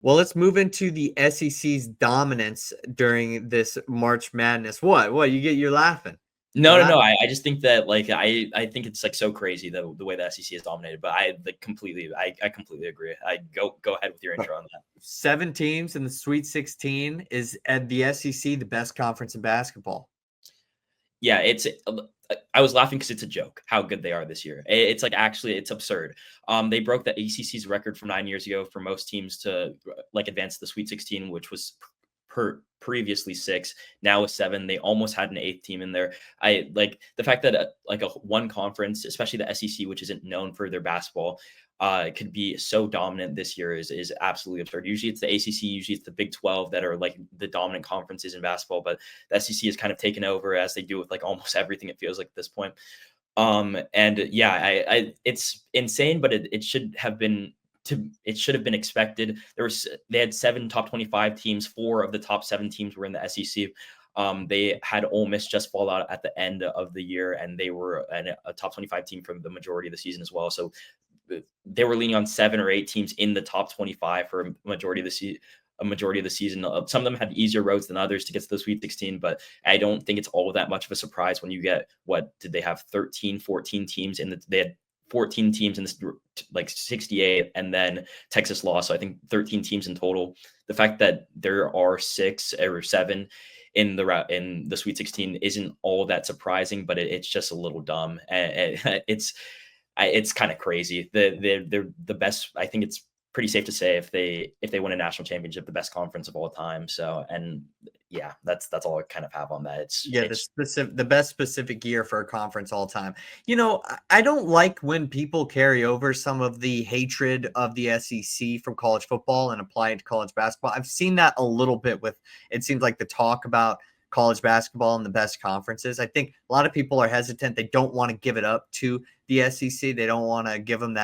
Well, let's move into the SEC's dominance during this March Madness. What? You're laughing. You're No. laughing. I just think that like I think it's like so crazy the way the SEC is dominated. But I completely agree. I go ahead with your intro on that. 7 teams in the Sweet 16 is at the SEC the best conference in basketball. Yeah, I was laughing because it's a joke how good they are this year. It's like actually it's absurd. They broke the ACC's record from 9 years ago for most teams to like advance to the Sweet 16, which was previously 6, now with 7. They almost had an 8th team in there. I like the fact that like a one conference, especially the SEC, which isn't known for their basketball, could be so dominant this year is absolutely absurd. Usually it's the ACC, usually it's the Big 12 that are like the dominant conferences in basketball, but the SEC has kind of taken over as they do with like almost everything, it feels like at this point. And yeah, I it's insane, but it should have been it should have been expected. They had 7 top 25 teams. 4 of the top 7 teams were in the SEC. They had Ole Miss just fall out at the end of the year, and they were a top 25 team for the majority of the season as well. So they were leaning on 7 or 8 teams in the top 25 for a majority of the season. Some of them had easier roads than others to get to the Sweet 16, but I don't think it's all that much of a surprise when you get, what did they have, 13, 14 teams they had 14 teams in this like 68, and then Texas lost. So I think 13 teams in total. The fact that there are 6 or 7 in the Sweet 16 isn't all that surprising, but it's just a little dumb. And it's kind of crazy. They're the best. I think it's pretty safe to say if they win a national championship, the best conference of all time. So, and yeah, that's all I kind of have on that. The best specific year for a conference all time. I don't like when people carry over some of the hatred of the SEC from college football and apply it to college basketball. I've seen that a little bit with, it seems like, the talk about college basketball and the best conferences. I think a lot of people are hesitant. They don't want to give it up to the SEC. They don't want to give them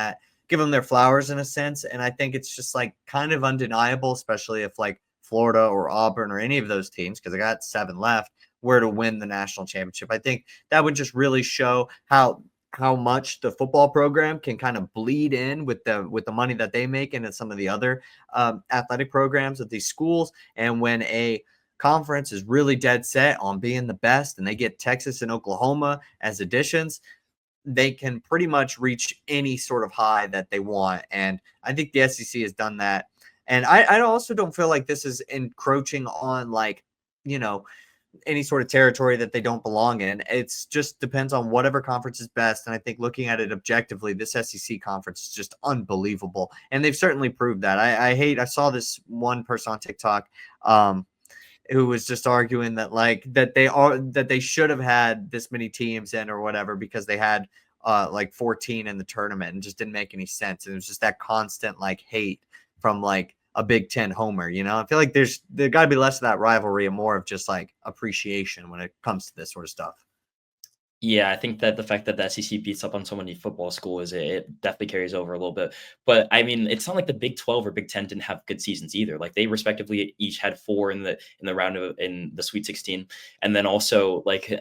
their flowers in a sense. And I think it's just like kind of undeniable, especially if like Florida or Auburn or any of those teams, because I got 7 left, were to win the national championship. I think that would just really show how much the football program can kind of bleed in with the money that they make into some of the other athletic programs at these schools. And when a conference is really dead set on being the best and they get Texas and Oklahoma as additions, they can pretty much reach any sort of high that they want. And I think the SEC has done that. And I also don't feel like this is encroaching on like, any sort of territory that they don't belong in. It's just depends on whatever conference is best. And I think looking at it objectively, this SEC conference is just unbelievable. And they've certainly proved that. I saw this one person on TikTok, who was just arguing that that they should have had this many teams in or whatever, because they had like 14 in the tournament, and just didn't make any sense. And it was just that constant like hate from like a Big Ten homer. I feel like there got to be less of that rivalry and more of just like appreciation when it comes to this sort of stuff. Yeah, I think that the fact that the SEC beats up on so many football schools, it definitely carries over a little bit. But I mean, it's not like the Big 12 or Big 10 didn't have good seasons either. Like they respectively each had 4 in the Sweet 16, and then also like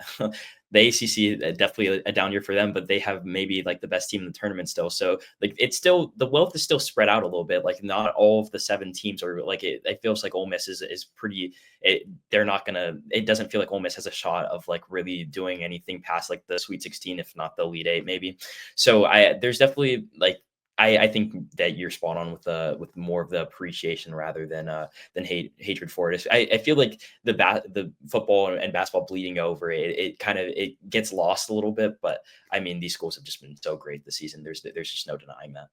the ACC, definitely a down year for them, but they have maybe like the best team in the tournament still. So like it's still, the wealth is still spread out a little bit. Like not all of the 7 teams are like it feels like Ole Miss is pretty. They're not gonna. It doesn't feel like Ole Miss has a shot of like really doing anything past like the Sweet 16, if not the Elite 8, maybe. So there's definitely like. I think that you're spot on with more of the appreciation rather than hatred for it. I feel like the football and basketball bleeding over, it kind of it gets lost a little bit. But I mean, these schools have just been so great this season. There's just no denying that.